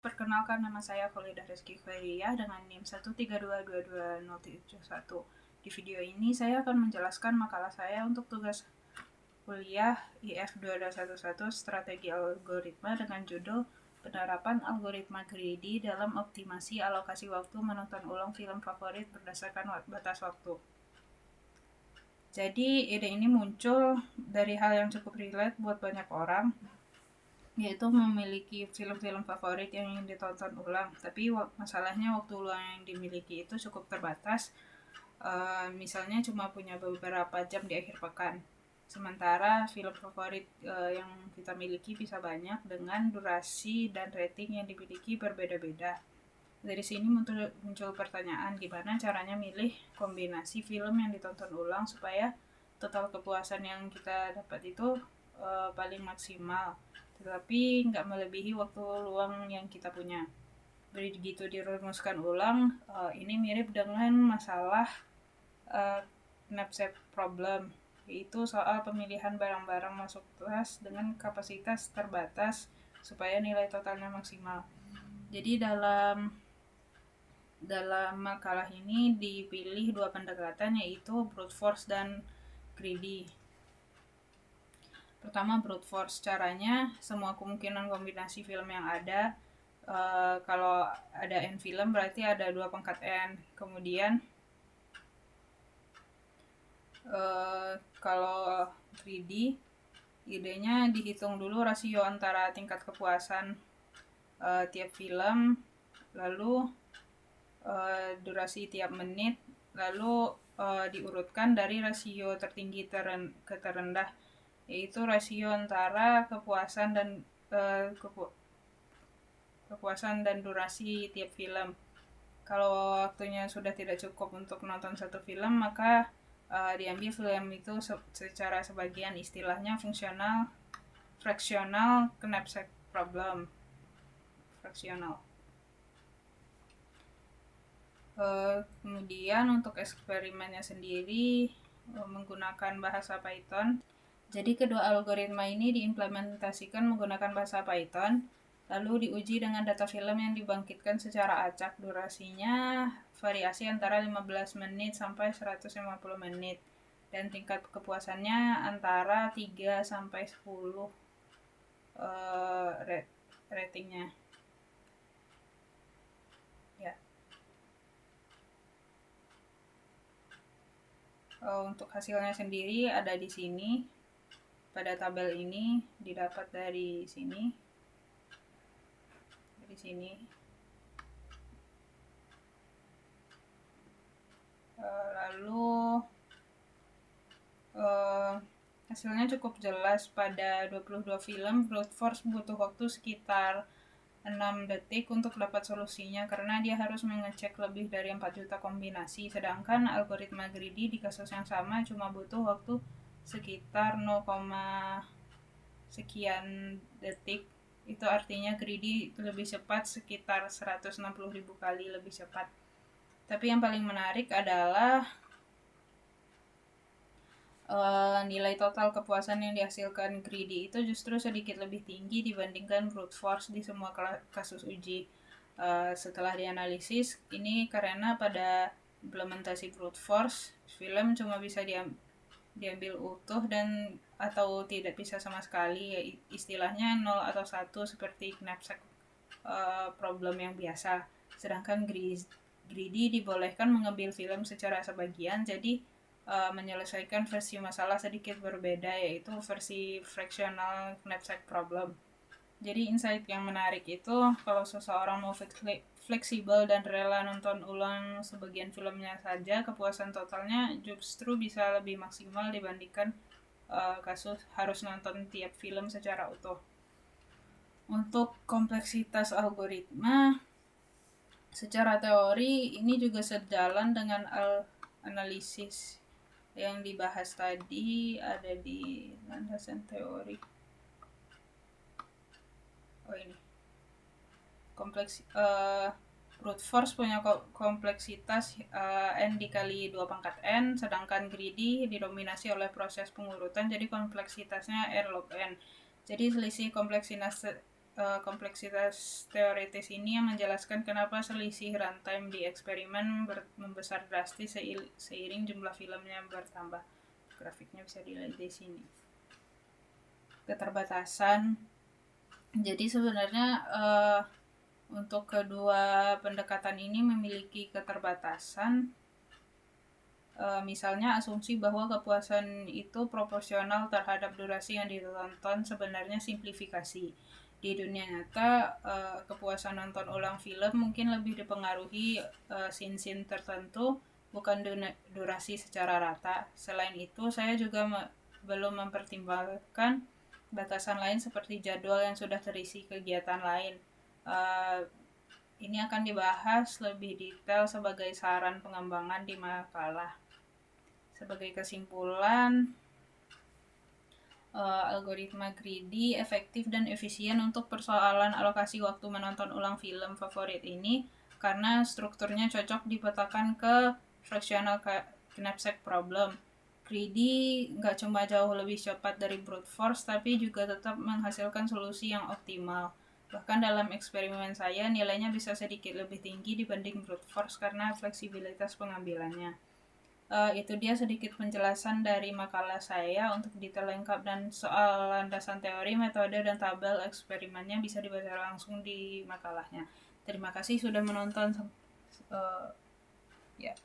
Perkenalkan, nama saya Kholidah Rizky Khairiyah dengan NIM 132220771. Di video ini saya akan menjelaskan makalah saya untuk tugas kuliah IF 2211 Strategi Algoritma dengan judul Penerapan Algoritma Greedy dalam Optimasi Alokasi Waktu Menonton Ulang Film Favorit Berdasarkan Batas Waktu. Jadi ide ini muncul dari hal yang cukup relate buat banyak orang, yaitu memiliki film-film favorit yang ingin ditonton ulang, tapi masalahnya waktu luang yang dimiliki itu cukup terbatas. Misalnya cuma punya beberapa jam di akhir pekan, sementara film favorit yang kita miliki bisa banyak dengan durasi dan rating yang dimiliki berbeda-beda. Dari sini muncul pertanyaan, gimana caranya milih kombinasi film yang ditonton ulang supaya total kepuasan yang kita dapat itu paling maksimal, tetapi nggak melebihi waktu luang yang kita punya. Begitu dirumuskan ulang, ini mirip dengan masalah knapsack problem, yaitu soal pemilihan barang-barang masuk kelas dengan kapasitas terbatas supaya nilai totalnya maksimal. Jadi dalam makalah ini dipilih dua pendekatan, yaitu brute force dan greedy. Pertama, brute force. Caranya, semua kemungkinan kombinasi film yang ada, kalau ada n film berarti ada 2 pangkat n. Kemudian kalau greedy, idenya dihitung dulu rasio antara tingkat kepuasan tiap film, lalu durasi tiap menit, lalu diurutkan dari rasio tertinggi ke terendah, yaitu rasio antara kepuasan dan durasi tiap film. Kalau waktunya sudah tidak cukup untuk nonton satu film, maka diambil film itu secara sebagian, istilahnya fractional knapsack problem. Fractional. Kemudian untuk eksperimennya sendiri menggunakan bahasa Python. Jadi kedua algoritma ini diimplementasikan menggunakan bahasa Python, lalu diuji dengan data film yang dibangkitkan secara acak. Durasinya variasi antara 15 menit sampai 150 menit, dan tingkat kepuasannya antara 3 sampai 10 ratingnya. Ya. Untuk hasilnya sendiri ada di sini. Pada tabel ini didapat dari sini. Lalu hasilnya cukup jelas. Pada 22 film, brute force butuh waktu sekitar 6 detik untuk dapat solusinya, karena dia harus mengecek lebih dari 4 juta kombinasi, sedangkan algoritma greedy di kasus yang sama cuma butuh waktu sekitar 0, sekian detik. Itu artinya greedy lebih cepat, sekitar 160.000 kali lebih cepat. Tapi yang paling menarik adalah nilai total kepuasan yang dihasilkan greedy itu justru sedikit lebih tinggi dibandingkan brute force di semua kasus uji. Setelah dianalisis, ini karena pada implementasi brute force, film cuma bisa diambil utuh dan atau tidak bisa sama sekali, ya istilahnya 0 atau 1 seperti knapsack problem yang biasa. Sedangkan greedy dibolehkan mengambil film secara sebagian, jadi menyelesaikan versi masalah sedikit berbeda, yaitu versi fractional knapsack problem. Jadi insight yang menarik itu, kalau seseorang mau fleksibel dan rela nonton ulang sebagian filmnya saja, kepuasan totalnya justru bisa lebih maksimal dibandingkan kasus harus nonton tiap film secara utuh. Untuk kompleksitas algoritma, secara teori ini juga sejalan dengan analisis yang dibahas tadi, ada di landasan teori. Ini brute force punya kompleksitas n dikali 2 pangkat n, sedangkan greedy didominasi oleh proses pengurutan, jadi kompleksitasnya r log n. Jadi selisih kompleksitas teoritis ini yang menjelaskan kenapa selisih runtime di eksperimen membesar drastis seiring jumlah filmnya bertambah. Grafiknya bisa dilihat di sini. Keterbatasan. Jadi sebenarnya untuk kedua pendekatan ini memiliki keterbatasan. Misalnya asumsi bahwa kepuasan itu proporsional terhadap durasi yang ditonton sebenarnya simplifikasi. Di dunia nyata, kepuasan nonton ulang film mungkin lebih dipengaruhi scene-scene tertentu, bukan durasi secara rata. Selain itu, saya juga belum mempertimbangkan batasan lain seperti jadwal yang sudah terisi kegiatan lain. Ini akan dibahas lebih detail sebagai saran pengembangan di makalah. Sebagai kesimpulan, algoritma greedy efektif dan efisien untuk persoalan alokasi waktu menonton ulang film favorit ini karena strukturnya cocok dipetakan ke fractional knapsack problem. Greedy nggak cuma jauh lebih cepat dari brute force, tapi juga tetap menghasilkan solusi yang optimal. Bahkan dalam eksperimen saya, nilainya bisa sedikit lebih tinggi dibanding brute force karena fleksibilitas pengambilannya. Itu dia sedikit penjelasan dari makalah saya. Untuk detail lengkap dan soal landasan teori, metode, dan tabel eksperimennya bisa dibaca langsung di makalahnya. Terima kasih sudah menonton. Ya.